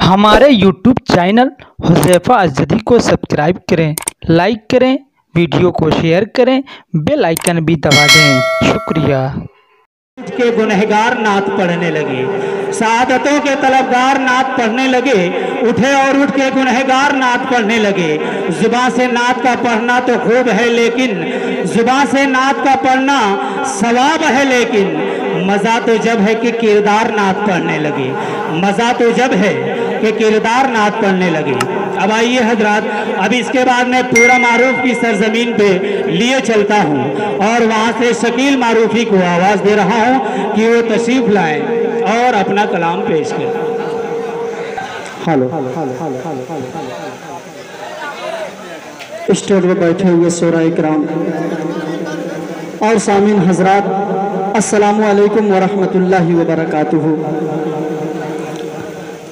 हमारे YouTube channel Huzaifa अज़दी को subscribe करें, लाइक करें, वीडियो को शेयर करें, बेल आइकन भी दबा दें। शुक्रिया। के गुनहगार नात पढ़ने लगे, शहादतों के तलबगार नात पढ़ने लगे, उठे और उठ के गुनहगार नात पढ़ने लगे। जुबान से नात का पढ़ना तो खूब है, लेकिन जुबान से नात का पढ़ना सवाब है, लेकिन मज़ा तो जब है कि किरदार नात पढ़ने लगे। मज़ा तो जब है कि किरदार नात पढ़ने लगे। अब आइए हजरात, अब इसके बाद मैं पूरा मारूफ की सरजमीन पे लिए चलता हूँ और वहाँ से शकील मारूफी को आवाज़ दे रहा हूँ कि वो तशरीफ लाएं और अपना कलाम पेश करें। हेलो, स्टेज पर बैठे हुए शोरा इकराम और सामीन हजरात, अस्सलामु अलैकुम व रहमतुल्लाहि व बरकातुहू।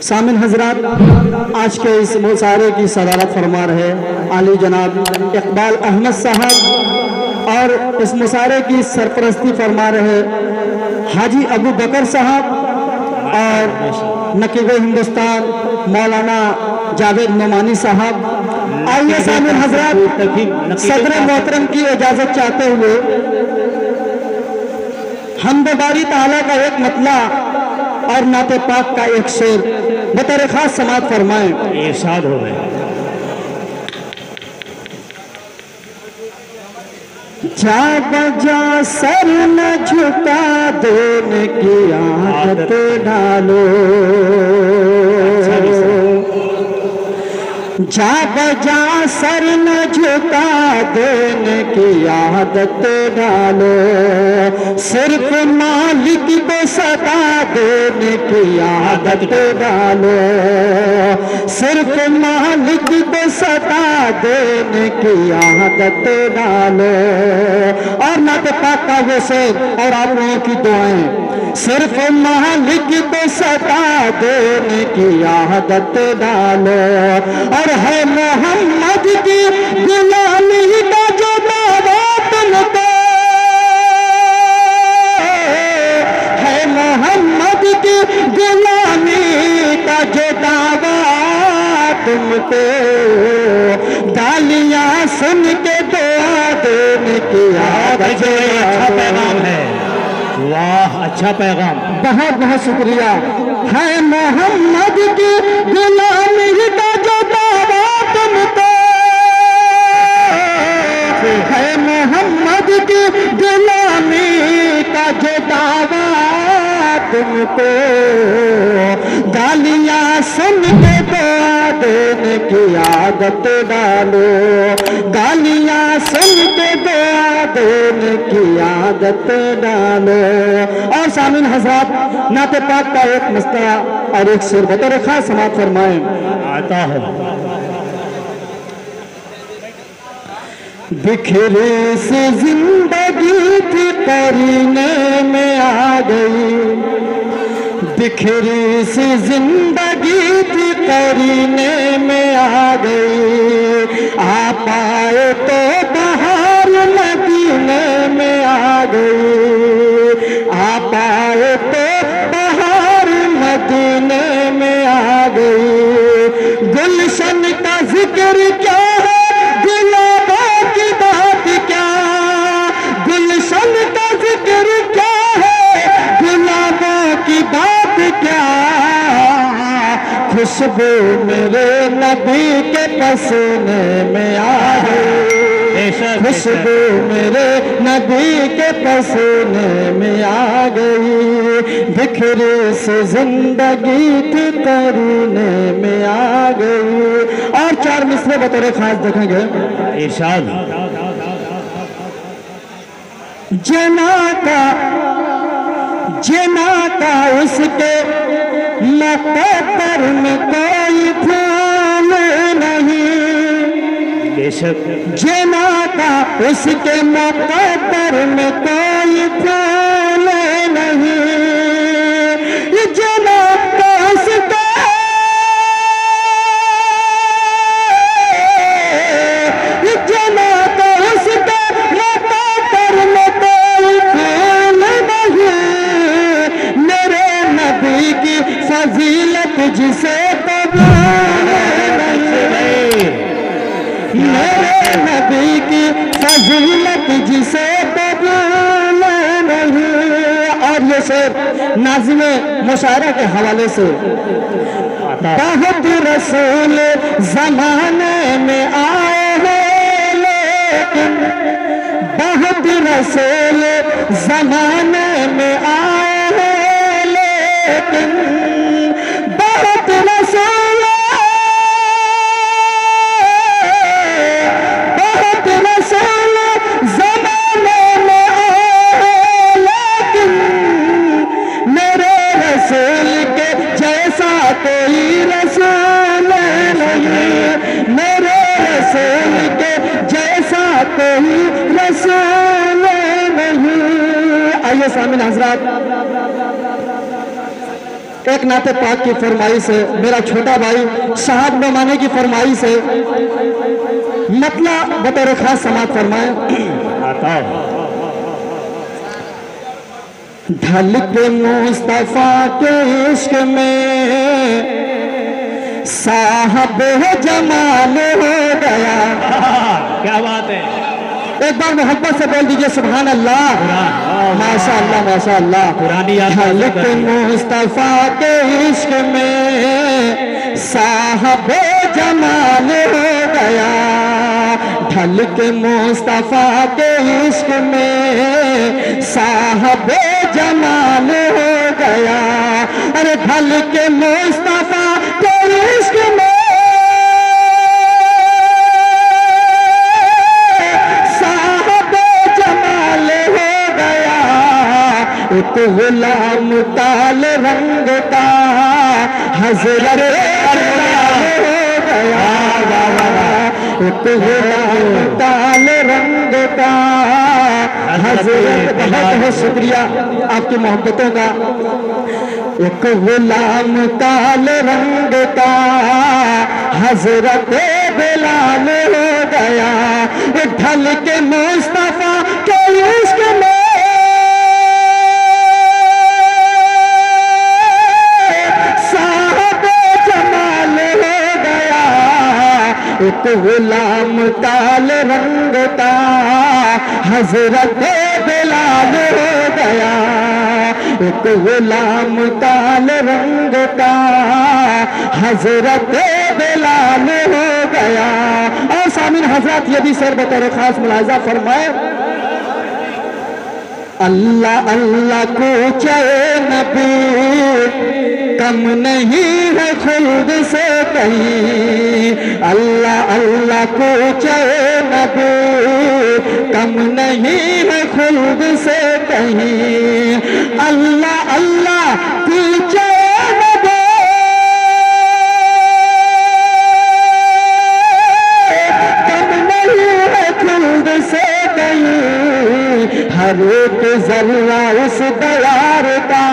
सामीन हजरात, आज के इस मुशायरे की सदारत फरमा रहे आली जनाब इकबाल अहमद साहब और इस मुशायरे की सरपरस्ती फरमा रहे हाजी अबू बकर साहब और नकीब हिंदुस्तान मौलाना जावेद नोमानी साहब। आइए सामीन हजरात, सदर मोहतरम की इजाज़त चाहते हुए हमद बारी ताला का एक मतला और नाते पाक का एक शेर बतौर खास समात फरमाएं। इरशाद हो गए। जा बजा सर न झुका देने की आदत डालो, जा बजा सर न झुका देने की आदत डालो, सिर्फ मालिक को सदा देने की आदत डालो, सिर्फ मालिक को सदा देने की आदत डालो। और नाते पाक का वो शेर और आप लोगों की दुआएं, सिर्फ मालिक को सदा देने की आदत डालो। और है मोहम्मद की गुलामी का जो दावा तुमको, है मोहम्मद की गुलामी का जो दावा तुमको, गालियां सुन के दुआ देने की आदत। अच्छा पैगाम है, वाह अच्छा पैगाम, बहुत बहुत शुक्रिया। है मोहम्मद की गुलामी का जो दावा तुमको, है मोहम्मद की गुलामी का जो दावा तुमको, गालियां सुन के दुआ देने की आदत डालो, गालियां सुन के दुआ देने की आदत डालो। और सामीन हजरात, नाते पाक का एक मसला और एक शेर बतौर खास समात फरमाएं। आता है। बिखरे से जिंदगी थी करीने में आ गई, बिखरी सी जिंदगी थी करीने में आ गई, आ पाए तो बहार मदीने में आ गई, आ पाए तो बहार मदीने में आ गई। गुलशन का जिक्र क्या है, गुलाबों की बात क्या, गुलशन का जिक्र क्या है, गुलाबों की बात क्या, खुशबू मेरे नबी के पसीने में आ गई, खुशबू मेरे नबी के पसीने में आ गई। बिखरे से जिंदगी थी करीने में आ गई। और चार मिसरे बतौर खास देखेंगे। इरशाद। जना का उसके मक़बर में कोई फूल नहीं, बेशक जना का उसके मक़बर में कोई फूल नहीं, जना का उसके जना का उसके मक़बर में कोई फूल नहीं, मेरे नबी की फजीलत जिसे तो कबूल मेरे नबी की फजीलत जिसे कबूल नहीं। और ये शेर नाज़िम मुशायरा के हवाले से, बहुत रसूल जमाने में आए हैं लेकिन, बहुत रसूल जमाने में आए हैं लेकिन, बहुत रसूल, बहुत रसूल जमाने में आए हैं लेकिन, मेरे रसूल के जैसा कोई रसूल नहीं, मेरे रसूल के जैसा कोई रसूल नहीं। आइए सामीन हजरात, एक नाते पाक की फरमाइश है, मेरा छोटा भाई साहब नमाने की फरमाइश है, मतलब बतौर खास समात फरमाए। ढल के मुस्तफा के इश्क में साहब जमाल हो गया। क्या बात है, एक बार मोहब्बत से बोल दीजिए सुभान अल्लाह, माशा अल्लाह माशा अल्लाह। पुरानी ढल के मुस्तफा के इश्क में साहब जमाल हो गया, ढल के मुस्तफा के इश्क में साहब जमाल हो गया। अरे ढल के मुस्तफा के इश्क में साहब जमाल हो गया, एक गुलाम काल रंग का हजरत हो गया, एक गुलाम काल रंग का हजरत। बहुत बहुत शुक्रिया आपकी मोहब्बतों का। एक गुलाम काल रंग का हजरत बिलाल हो गया, ढल के मुस्तफा के इश्क में साहब जमाल हो गया, एक गुलाम काल रंग का हजरत बिलाल हो गया, एक गुलाम काल रंग का हजरत बिलाल हो गया। और सामीन हजरत ये भी शेर बतौर खास मुलाहिजा फरमाए। अल्लाह अल्लाह को चाहे नबी कम नहीं है खुद से कहीं, अल्लाह अल्लाह को चाहे नबी कम नहीं है खुद से कहीं, अल्लाह अल्लाह की चाहे नबी कम नहीं है खुद से कहीं, हर एक जर्रा उस दयार का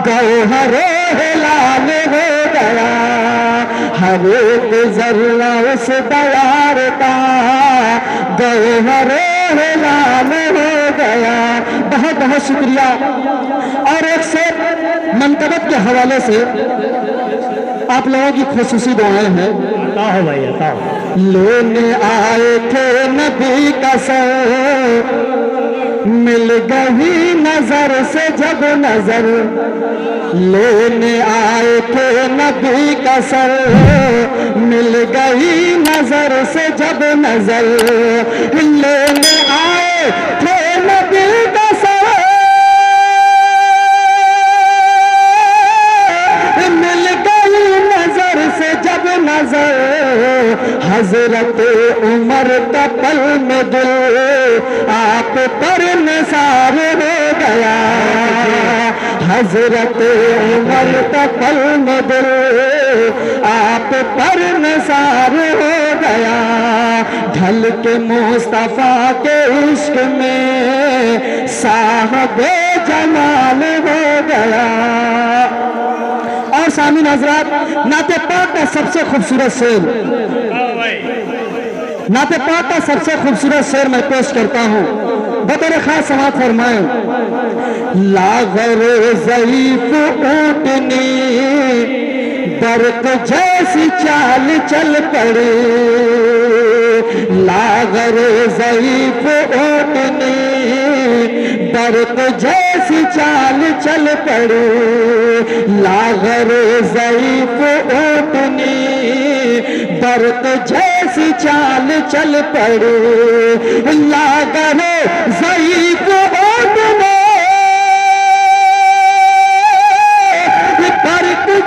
गौहरे लाल हो गया, हर एक जर्रा उस दयार का गौहरे लाल हो गया। बहुत बहुत शुक्रिया। और एक से मनकबत के हवाले से आप लोगों की खुसूसी दुआएं हैं। बताओ भाई बताओ। लेने आए थे नबी का सर, मिल गई नजर से जब नजर, लेने आए थे नबी का सर, मिल गई नजर से जब नजर, लेने आए थे नबी का सर, मिल गई नजर से जब नजर, हजरत उमर का पल में दिल आप पर निसार हो गया, हजरत उमर का पल में दिल आप पर निसार हो गया, ढल के मुस्तफा के इश्क में साहबे जमाल हो गया। और सामीन हजरात, नाते पाक का सबसे खूबसूरत शेर, नाते पाक का सबसे खूबसूरत शेर मैं पेश करता हूँ, बतौर खास समात फरमाए। लागर ज़ईफ़ ऊँटनी बर्क जैसी चाल चल पड़े, लागर ज़ईफ़ ओटनी, बर्क जैसी चाल चल पड़े, लागर ज़ईफ़ ओटनी, बर्क जैसी चाल चल पड़े, लागर ज़ईफ़ ओटनी,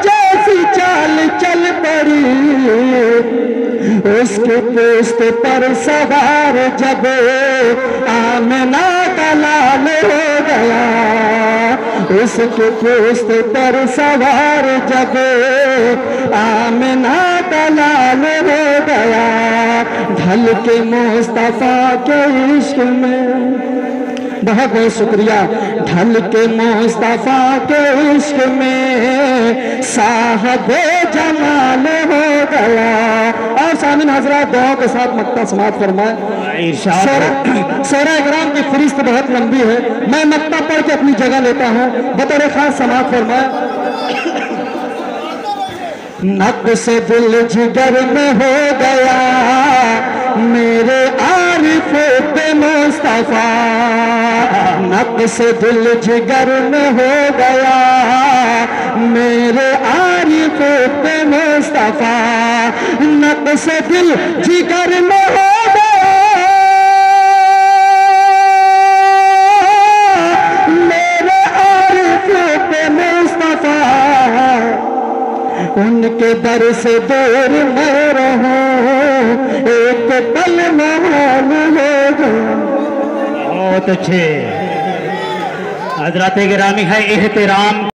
जैसी चाल चल पड़ी। उसके पोस्त पर सवार जब आमना का लाल हो गया, उसके पोस्त पर सवार जब आमना का लाल हो गया, ढल के मुस्तफा के इश्क में, बहुत बहुत शुक्रिया, ढल के मुस्तफा के इश्क में साहबे जमाल हो गया। और सामिन हजरात दुआओं के साथ मक्ता समाप्त फरमाए। शोरा इकराम की फरिश्त बहुत लंबी है, मैं मक्ता पढ़ के अपनी जगह लेता हूँ, बतौर खास समाप्त फरमाए। नक्श दिल जिगर में हो गया मेरे आरिफ पे मुस्तफा, नक्श दिल जिगर में हो गया मेरे आरिफ पे मुस्तफा, नक्श दिल जिगर में हो गया मेरे आरिफ पे मुस्तफा, उनके दर से दूर मैं रहूं एक पल महल हो गया। बहुत अच्छे हजरात गिरामी है एहतराम।